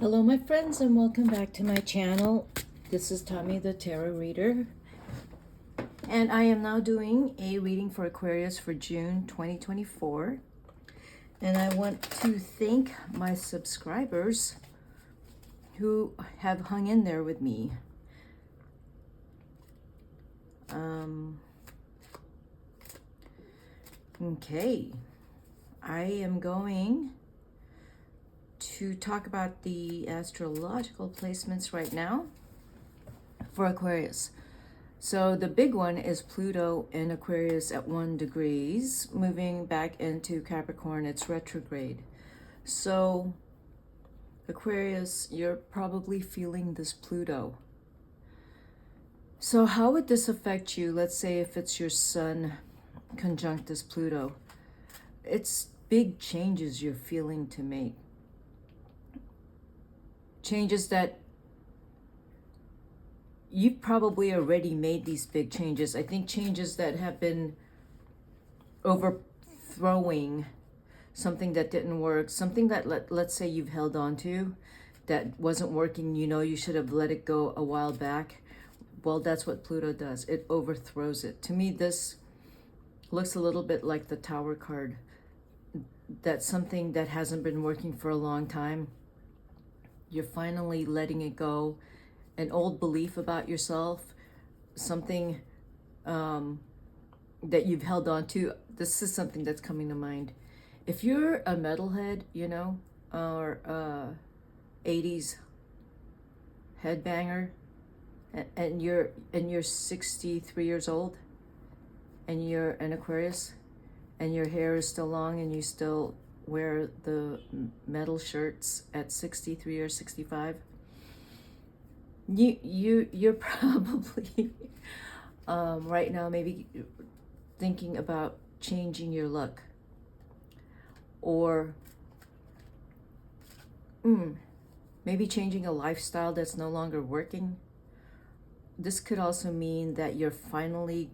Hello my friends and welcome back to my channel. This is Tommy the Tarot Reader, and I am now doing a reading for Aquarius for June 2024, and I want to thank my subscribers who have hung in there with me. Okay, I am going to talk about the astrological placements right now for Aquarius. So the big one is Pluto in Aquarius at 1 degrees, moving back into Capricorn. It's retrograde. So Aquarius, you're probably feeling this Pluto. So how would this affect you? Let's say if it's your sun conjunct this Pluto. It's big changes you're feeling to make. Changes that you've probably already made these big changes. I think changes that have been overthrowing something that didn't work, something that let's say you've held on to that wasn't working, you should have let it go a while back. Well, that's what Pluto does. It overthrows it. To me, this looks a little bit like the Tower card. That's something that hasn't been working for a long time. You're finally letting it go. An old belief about yourself, something that you've held on to. This is something that's coming to mind. If you're a metalhead, or 80s headbanger, and you're 63 years old, and you're an Aquarius, and your hair is still long, and you still wear the metal shirts at 63 or 65, you're probably right now maybe thinking about changing your look, or maybe changing a lifestyle that's no longer working. This could also mean that you're finally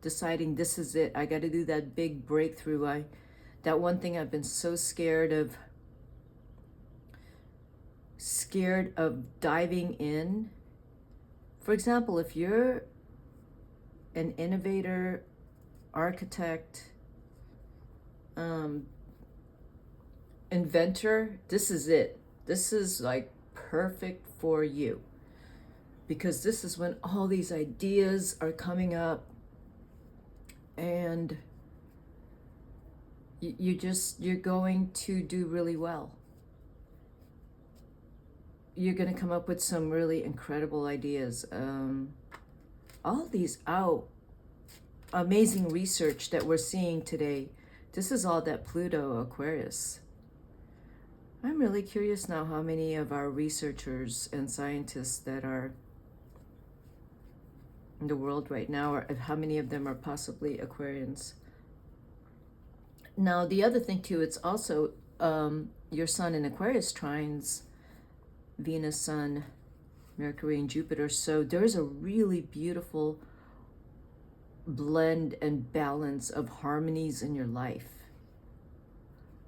deciding this is it. I got to do that big breakthrough. That one thing I've been so scared of diving in. For example, if you're an innovator, architect, inventor, this is it. This is like perfect for you, because this is when all these ideas are coming up, and you're going to do really well. You're going to come up with some really incredible ideas. All these amazing research that we're seeing today, this is all that Pluto Aquarius. I'm really curious now how many of our researchers and scientists that are in the world right now, or how many of them are possibly Aquarians. Now, the other thing too, it's also your sun in Aquarius trines Venus, Sun, Mercury, and Jupiter. So there's a really beautiful blend and balance of harmonies in your life,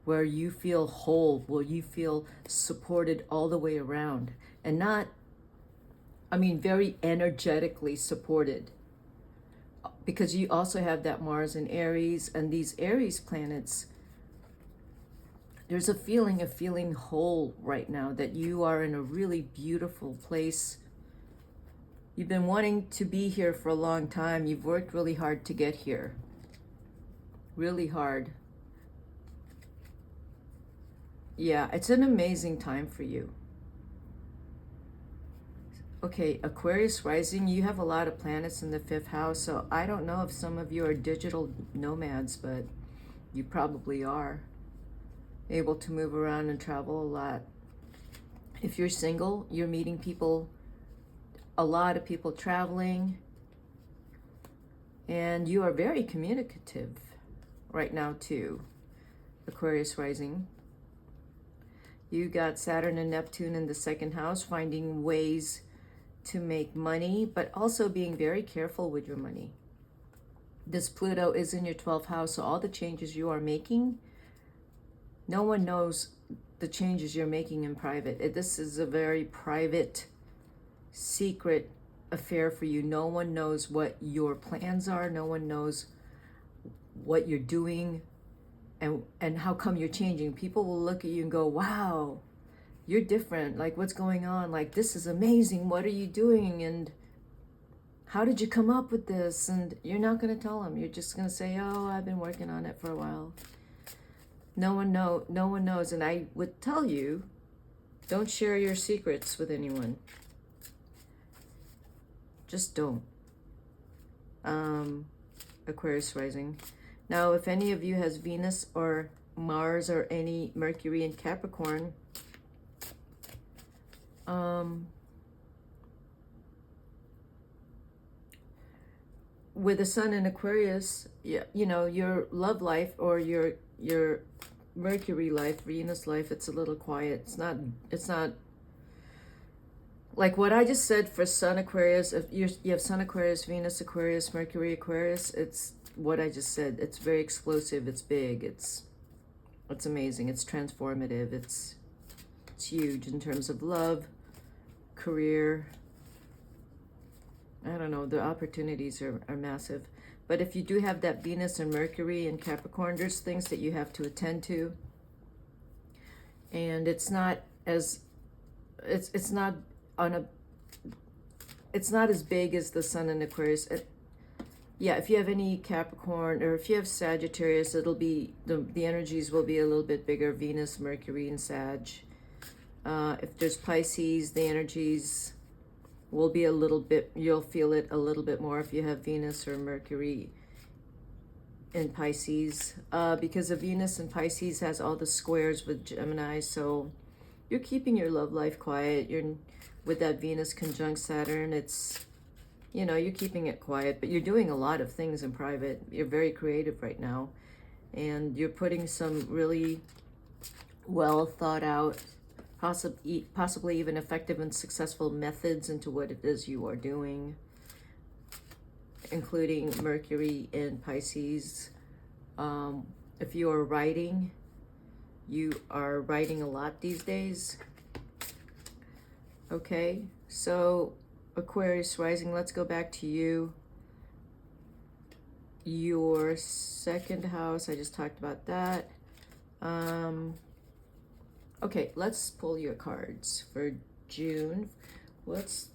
where you feel whole, where you feel supported all the way around, and very energetically supported, because you also have that Mars in Aries, and these Aries planets, there's a feeling of feeling whole right now, that you are in a really beautiful place. You've been wanting to be here for a long time. You've worked really hard to get here. Really hard. Yeah, it's an amazing time for you. Okay, Aquarius rising, you have a lot of planets in the 5th house, so I don't know if some of you are digital nomads, but you probably are able to move around and travel a lot. If you're single, you're meeting people, a lot of people traveling, and you are very communicative right now too, Aquarius rising. You got Saturn and Neptune in the 2nd house, finding ways to make money, but also being very careful with your money. This Pluto is in your 12th house, so all the changes you are making, no one knows the changes you're making in private. This is a very private, secret affair for you. No one knows what your plans are. No one knows what you're doing and how come you're changing. People will look at you and go, wow, you're different. Like, what's going on? Like, this is amazing. What are you doing? And how did you come up with this? And you're not going to tell them. You're just going to say, oh, I've been working on it for a while. No one knows. And I would tell you, don't share your secrets with anyone. Just don't. Aquarius rising. Now, if any of you has Venus or Mars or any Mercury in Capricorn, with the Sun in Aquarius, you know, your love life or your Mercury life, Venus life, it's a little quiet. It's not like what I just said for Sun Aquarius. If you have Sun Aquarius, Venus Aquarius, Mercury Aquarius, it's what I just said. It's very explosive. It's big. It's amazing. It's transformative. It's huge in terms of love, career. I don't know. The opportunities are massive. But if you do have that Venus and Mercury and Capricorn, there's things that you have to attend to. And it's not as big as the Sun in Aquarius. Yeah, if you have any Capricorn or if you have Sagittarius, it'll be the energies will be a little bit bigger. Venus, Mercury, and Sag. If there's Pisces, the energies will be a little bit, you'll feel it a little bit more if you have Venus or Mercury in Pisces, because the Venus in Pisces has all the squares with Gemini. So you're keeping your love life quiet. You're with that Venus conjunct Saturn. It's, you know, you're keeping it quiet, but you're doing a lot of things in private. You're very creative right now, and you're putting some really well thought out, possibly even effective and successful methods into what it is you are doing, including Mercury in Pisces. If you are writing, you are writing a lot these days. Okay, so Aquarius rising, let's go back to you. Your second house, I just talked about that. Okay, let's pull your cards for June. What's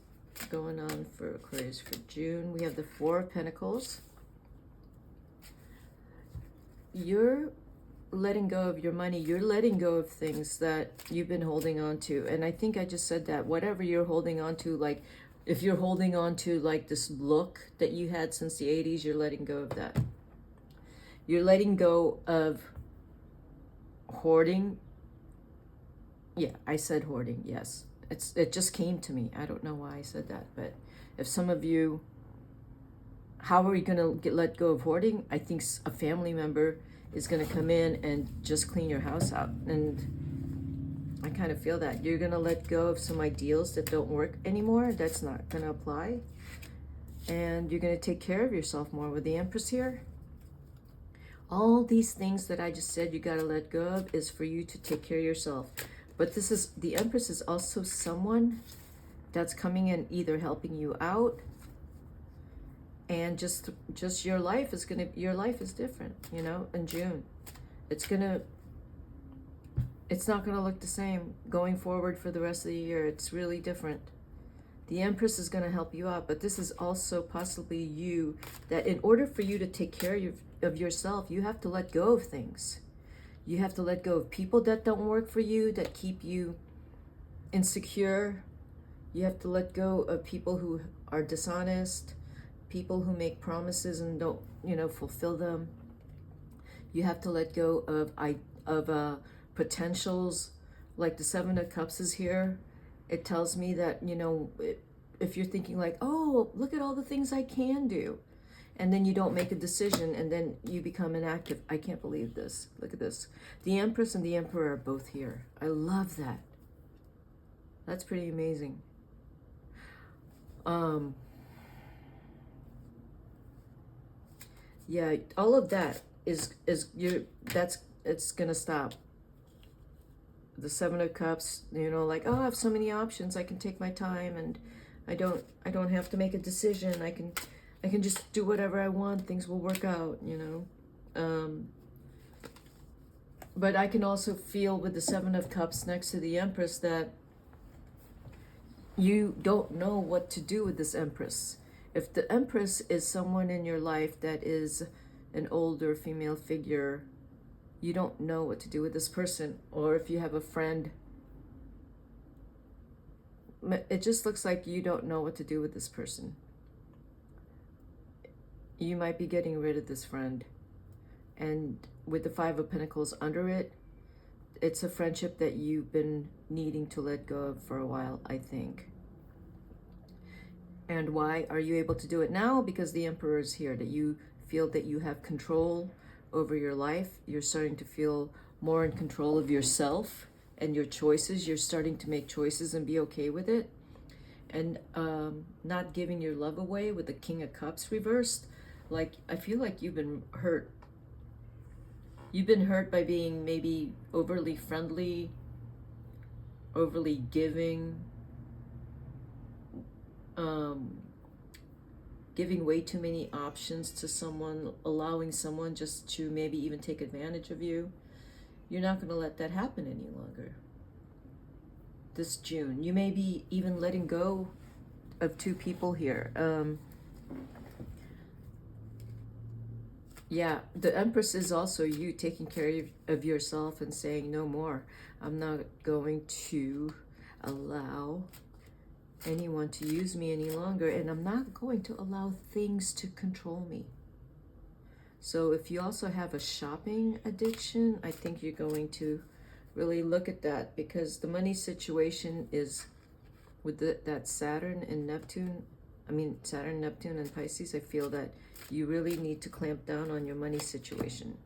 going on for Aquarius for June? We have the Four of Pentacles. You're letting go of your money. You're letting go of things that you've been holding on to. And I think I just said that whatever you're holding on to, like if you're holding on to like this look that you had since the 80s, you're letting go of that. You're letting go of hoarding. Yeah, I said hoarding, yes. It just came to me. I don't know why I said that, but if some of you, how are you going to let go of hoarding? I think a family member is going to come in and just clean your house out. And I kind of feel that. You're going to let go of some ideals that don't work anymore. That's not going to apply. And you're going to take care of yourself more with the Empress here. All these things that I just said you got to let go of is for you to take care of yourself. But this is, the Empress is also someone that's coming in either helping you out, and just your life is different, you know, in June. It's not gonna look the same going forward for the rest of the year. It's really different. The Empress is gonna help you out, but this is also possibly you, that in order for you to take care of yourself, you have to let go of things. You have to let go of people that don't work for you, that keep you insecure. You have to let go of people who are dishonest, people who make promises and don't, you know, fulfill them. You have to let go of potentials. Like the Seven of Cups is here. It tells me that, you know, if you're thinking like, oh, look at all the things I can do, and then you don't make a decision, and then you become inactive. I can't believe this. Look at this. The Empress and the Emperor are both here. I love that. That's pretty amazing. Yeah, all of that it's gonna stop. the Seven of Cups, you know, like, oh, I have so many options, I can take my time, and I don't have to make a decision. I can just do whatever I want, things will work out, you know. But I can also feel with the Seven of Cups next to the Empress that you don't know what to do with this Empress. If the Empress is someone in your life that is an older female figure, you don't know what to do with this person. Or if you have a friend, it just looks like you don't know what to do with this person. You might be getting rid of this friend. And with the Five of Pentacles under it, it's a friendship that you've been needing to let go of for a while, I think. And why are you able to do it now? Because the Emperor is here, that you feel that you have control over your life. You're starting to feel more in control of yourself and your choices. You're starting to make choices and be okay with it. And not giving your love away with the King of Cups reversed. Like, I feel like you've been hurt. You've been hurt by being maybe overly friendly, overly giving, giving way too many options to someone, allowing someone just to maybe even take advantage of you. You're not going to let that happen any longer. This June, you may be even letting go of two people here. Yeah, the Empress is also you taking care of yourself and saying no more. I'm not going to allow anyone to use me any longer, and I'm not going to allow things to control me. So if you also have a shopping addiction, I think you're going to really look at that, because the money situation is with that Saturn and Neptune. I mean, Saturn, Neptune, and Pisces. I feel that you really need to clamp down on your money situation.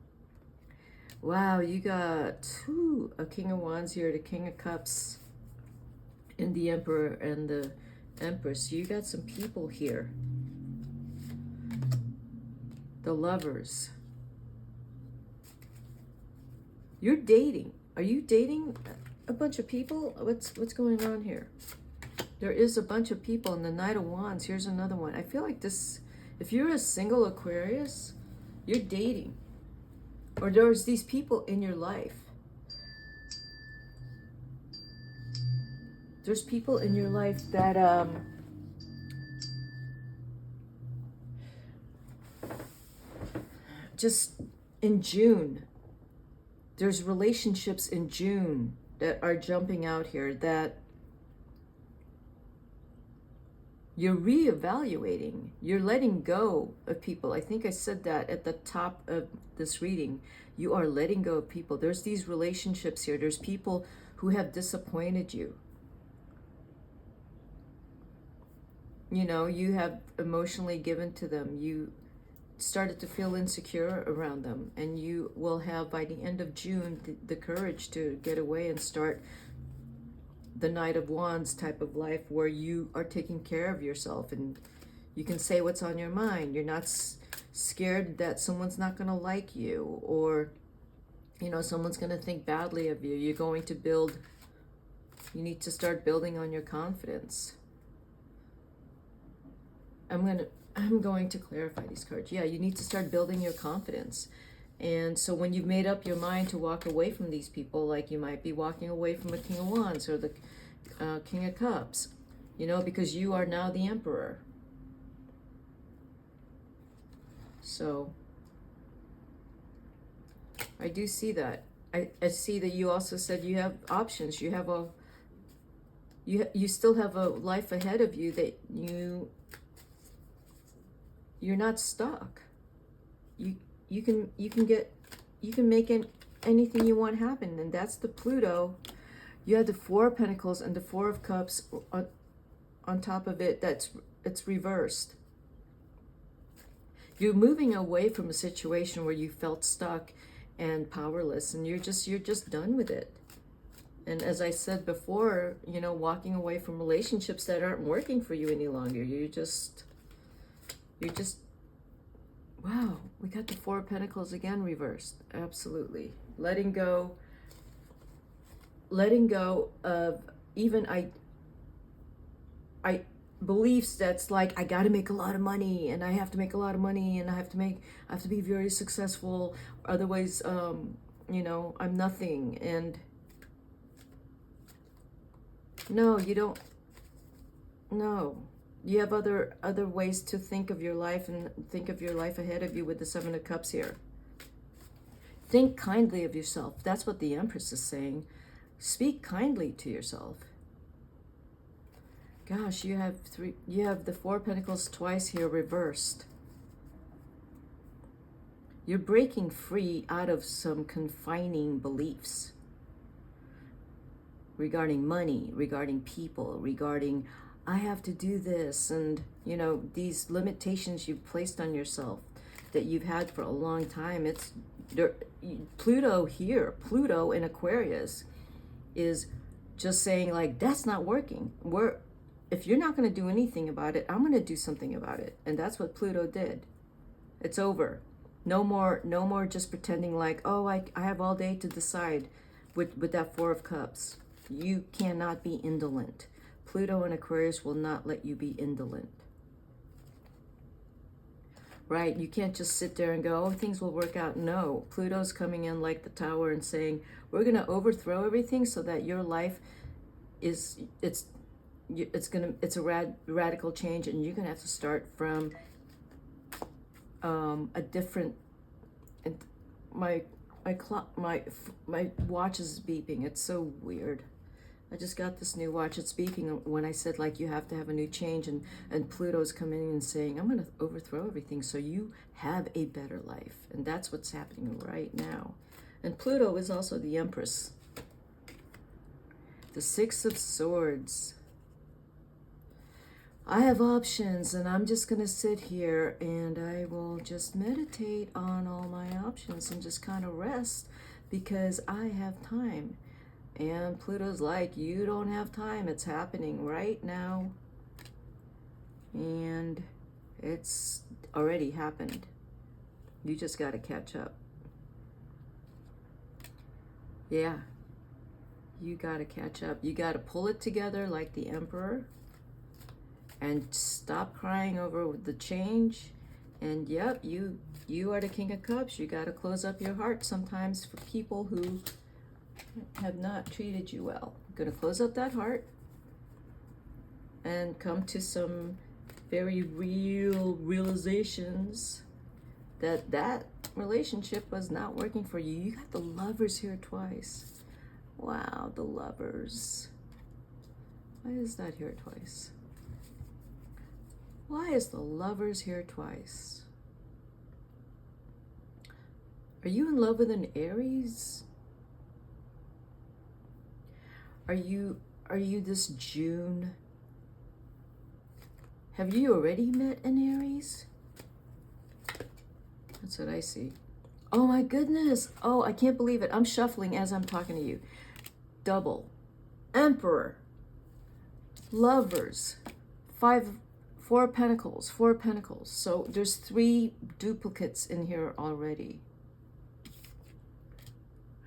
Wow, you got a King of Wands here, the King of Cups, and the Emperor and the Empress. You got some people here. The Lovers. You're dating. Are you dating a bunch of people? What's going on here? There is a bunch of people in the Knight of Wands. Here's another one. I feel like this, if you're a single Aquarius, you're dating. Or there's these people in your life. There's people in your life that just in June, there's relationships in June that are jumping out here that you're reevaluating. You're letting go of people. I think I said that at the top of this reading. You are letting go of people. There's these relationships here. There's people who have disappointed you. You know, you have emotionally given to them. You started to feel insecure around them. And you will have, by the end of June, the courage to get away and start the Knight of Wands type of life, where you are taking care of yourself and you can say what's on your mind. You're not scared that someone's not going to like you, or, you know, someone's going to think badly of you. You're going to build, you need to start building on your confidence. I'm going to clarify these cards. Yeah, you need to start building your confidence. And so when you've made up your mind to walk away from these people, like you might be walking away from a King of Wands or the King of Cups, you know, because you are now the Emperor. So I do see that. I see that you also said you have options. You have you still have a life ahead of you, that you're not stuck. You can make anything you want happen, and that's the Pluto. You have the Four of Pentacles and the Four of Cups on top of it. It's reversed. You're moving away from a situation where you felt stuck and powerless, and you're just done with it. And as I said before, you know, walking away from relationships that aren't working for you any longer. You're just wow, we got the Four of Pentacles again reversed. Absolutely. Letting go letting go of even I beliefs that's like, I got to make a lot of money, and I have to make a lot of money, and I have to be very successful, otherwise you know, I'm nothing. And no, you don't. No, you have other ways to think of your life, and think of your life ahead of you with the Seven of Cups here. Think kindly of yourself. That's what the Empress is saying. Speak kindly to yourself. Gosh, you have the Four of Pentacles twice here reversed. You're breaking free out of some confining beliefs regarding money, regarding people, regarding I have to do this, and you know, these limitations you've placed on yourself that you've had for a long time. It's Pluto here, Pluto in Aquarius is just saying like, that's not working. If you're not going to do anything about it, I'm going to do something about it. And that's what Pluto did. It's over. No more just pretending like, oh, I have all day to decide with that Four of Cups. You cannot be indolent. Pluto in Aquarius will not let you be indolent. Right? You can't just sit there and go, oh, things will work out. No, Pluto's coming in like the Tower and saying, we're going to overthrow everything so that your life is, it's a radical change, and you're going to have to start from a different, my watch is beeping. It's so weird. I just got this new watch. It's beeping when I said like you have to have a new change, and Pluto's coming in and saying, I'm going to overthrow everything so you have a better life. And that's what's happening right now. And Pluto is also the Empress. The Six of Swords. I have options, and I'm just going to sit here and I will just meditate on all my options and just kind of rest because I have time. And Pluto's like, you don't have time. It's happening right now. And it's already happened. You just got to catch up. Yeah. You got to catch up. You got to pull it together like the Emperor. And stop crying over the change. And yep, you are the King of Cups. You got to close up your heart sometimes for people who have not treated you well. You're going to close up that heart and come to some very real realizations that that relationship was not working for you. You got the Lovers here twice. Wow, the Lovers. Why is that here twice? Why is the Lovers here twice? Are you in love with an Aries? Are you this June? Have you already met an Aries? That's what I see. Oh my goodness. Oh, I can't believe it. I'm shuffling as I'm talking to you. Double. Emperor. Lovers. Four of Pentacles. Four of Pentacles. So there's 3 duplicates in here already.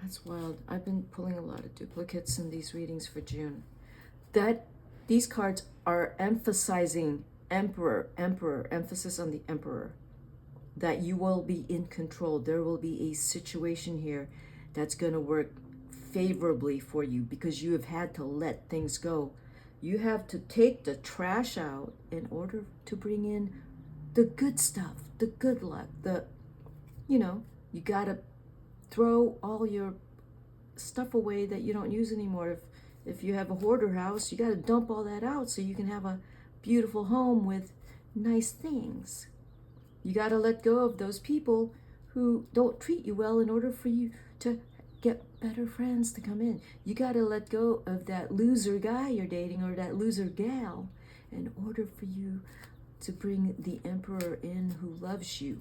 That's wild. I've been pulling a lot of duplicates in these readings for June. These cards are emphasizing Emperor, emphasis on the Emperor. That you will be in control. There will be a situation here that's going to work favorably for you because you have had to let things go. You have to take the trash out in order to bring in the good stuff, the good luck, you got to throw all your stuff away that you don't use anymore. If you have a hoarder house, you got to dump all that out so you can have a beautiful home with nice things. You got to let go of those people who don't treat you well in order for you to get better friends to come in. You got to let go of that loser guy you're dating or that loser gal in order for you to bring the Emperor in who loves you.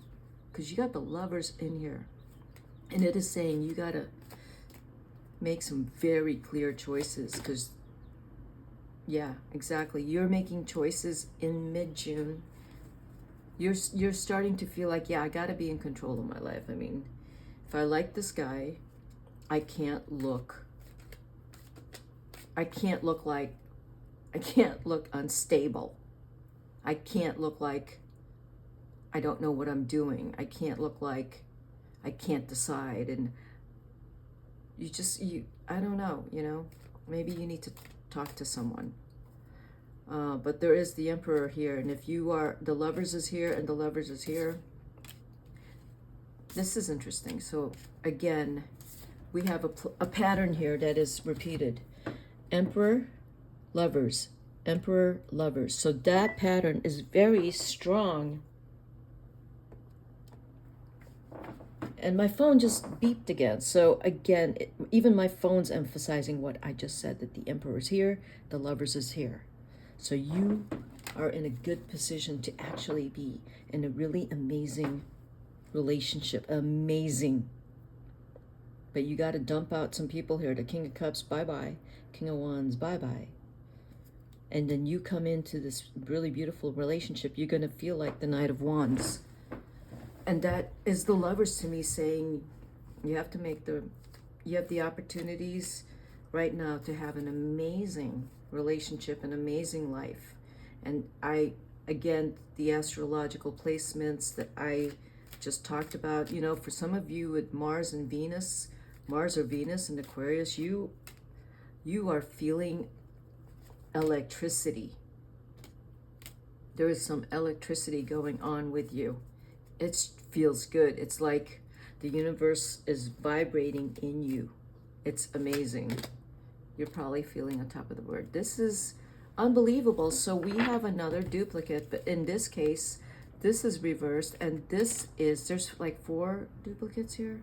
Because you got the Lovers in here. And it is saying you got to make some very clear choices because, yeah, exactly. You're making choices in mid-June. You're starting to feel like, yeah, I got to be in control of my life. I mean, if I like this guy, I can't look I can't look unstable. I can't look like I don't know what I'm doing. I can't look like I can't decide. And I don't know, maybe you need to talk to someone. But there is the Emperor here. And if you are, the Lovers is here and the Lovers is here. This is interesting. So again, we have a pattern here that is repeated. Emperor, Lovers, Emperor, Lovers. So that pattern is very strong. And my phone just beeped again. So again, even my phone's emphasizing what I just said, that the Emperor is here, the Lovers is here. So you are in a good position to actually be in a really amazing relationship. Amazing. But you got to dump out some people here. The King of Cups, bye-bye. King of Wands, bye-bye. And then you come into this really beautiful relationship. You're going to feel like the Knight of Wands. And that is the Lovers to me, saying you have the opportunities right now to have an amazing relationship, an amazing life. And again, the astrological placements that I just talked about, for some of you with Mars or Venus in Aquarius, you are feeling electricity. There is some electricity going on with you. It feels good. It's like the universe is vibrating in you. It's amazing. You're probably feeling on top of the word. This is unbelievable. So we have another duplicate, but in this case, this is reversed, and there's like 4 duplicates here.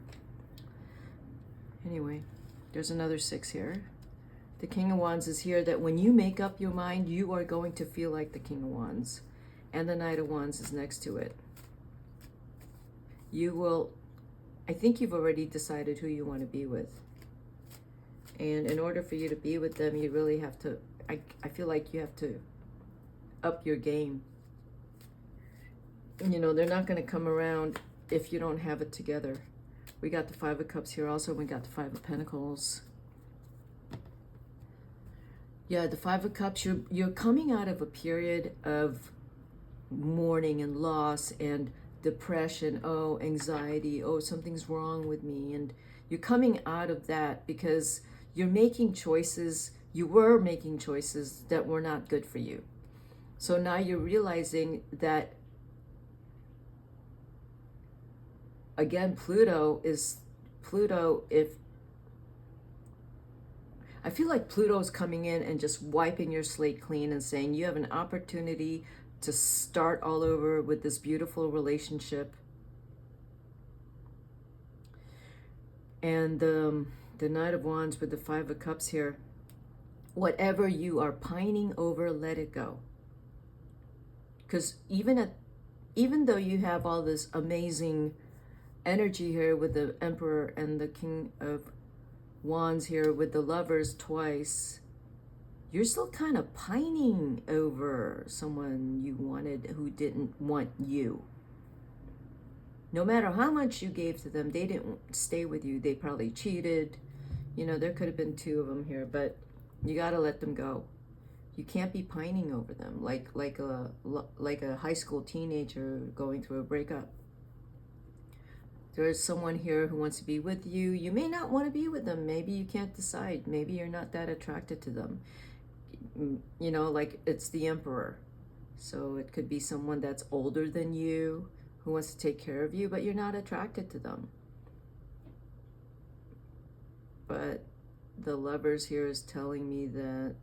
Anyway, there's another 6 here. The King of Wands is here, that when you make up your mind, you are going to feel like the King of Wands. And the Knight of Wands is next to it. I think you've already decided who you want to be with. And in order for you to be with them, you really have to, I feel like you have to up your game. They're not going to come around if you don't have it together. We got the 5 of Cups here also. We got the 5 of Pentacles. Yeah, the 5 of Cups, you're coming out of a period of mourning and loss and depression, anxiety, something's wrong with me. And you're coming out of that because you were making choices that were not good for you. So now you're realizing that, again, I feel like Pluto's coming in and just wiping your slate clean and saying you have an opportunity to start all over with this beautiful relationship. And the Knight of Wands with the 5 of Cups here. Whatever you are pining over, let it go. Because even though you have all this amazing energy here with the Emperor and the King of Wands here with the Lovers twice, you're still kind of pining over someone you wanted who didn't want you. No matter how much you gave to them, they didn't stay with you. They probably cheated. There could have been 2 of them here, but you got to let them go. You can't be pining over them like a high school teenager going through a breakup. There is someone here who wants to be with you. You may not want to be with them. Maybe you can't decide. Maybe you're not that attracted to them. Like it's the Emperor. So it could be someone that's older than you who wants to take care of you, but you're not attracted to them. But the Lovers here is telling me that,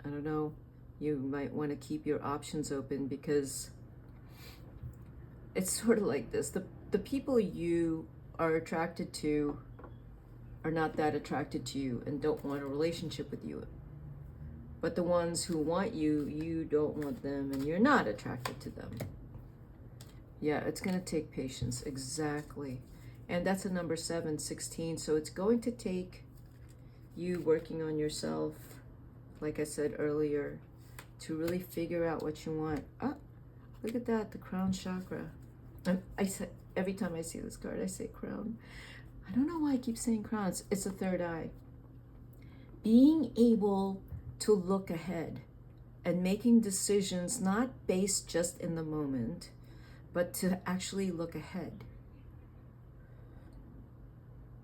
I don't know, you might want to keep your options open, because it's sort of like this. The people you are attracted to are not that attracted to you and don't want a relationship with you. But the ones who want you, you don't want them and you're not attracted to them. Yeah, it's going to take patience. Exactly. And that's a number 7, 16. So it's going to take you working on yourself, like I said earlier, to really figure out what you want. Ah, look at that, the crown chakra. I said, every time I see this card, I say crown. I don't know why I keep saying crowns. It's the third eye. being able to look ahead and making decisions not based just in the moment, but to actually look ahead.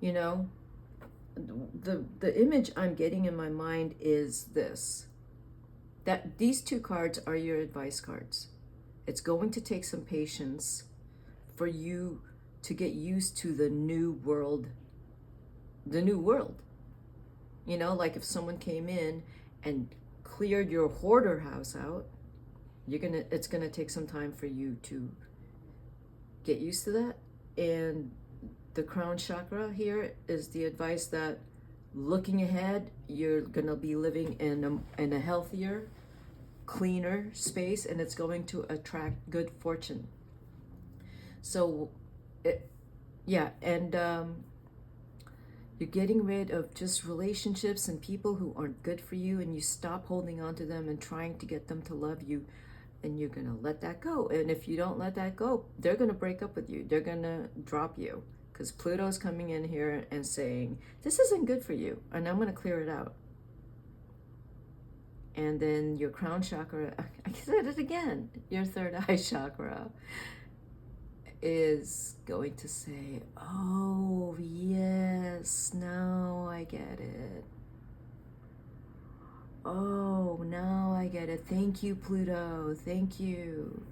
You know, the image I'm getting in my mind is this, that these two cards are your advice cards. It's going to take some patience for you to get used to the new world. You know, like if someone came in and cleared your hoarder house out, it's gonna take some time for you to get used to that. And the crown chakra here is the advice that looking ahead, you're gonna be living in a healthier, cleaner space, and it's going to attract good fortune. So, you're getting rid of just relationships and people who aren't good for you, and you stop holding on to them and trying to get them to love you, and you're gonna let that go. And if you don't let that go, they're gonna break up with you. They're gonna drop you, because Pluto's coming in here and saying, this isn't good for you, and I'm gonna clear it out. And then your crown chakra, I said it again, your third eye chakra is going to say, oh yes, now I get it. Oh, now I get it. Thank you, Pluto. Thank you.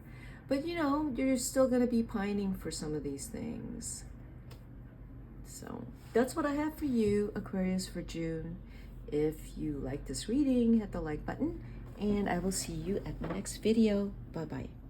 But you know, you're still going to be pining for some of these things. So that's what I have for you, Aquarius, for June. If you like this reading, hit the like button, and I will see you at my next video. Bye-bye.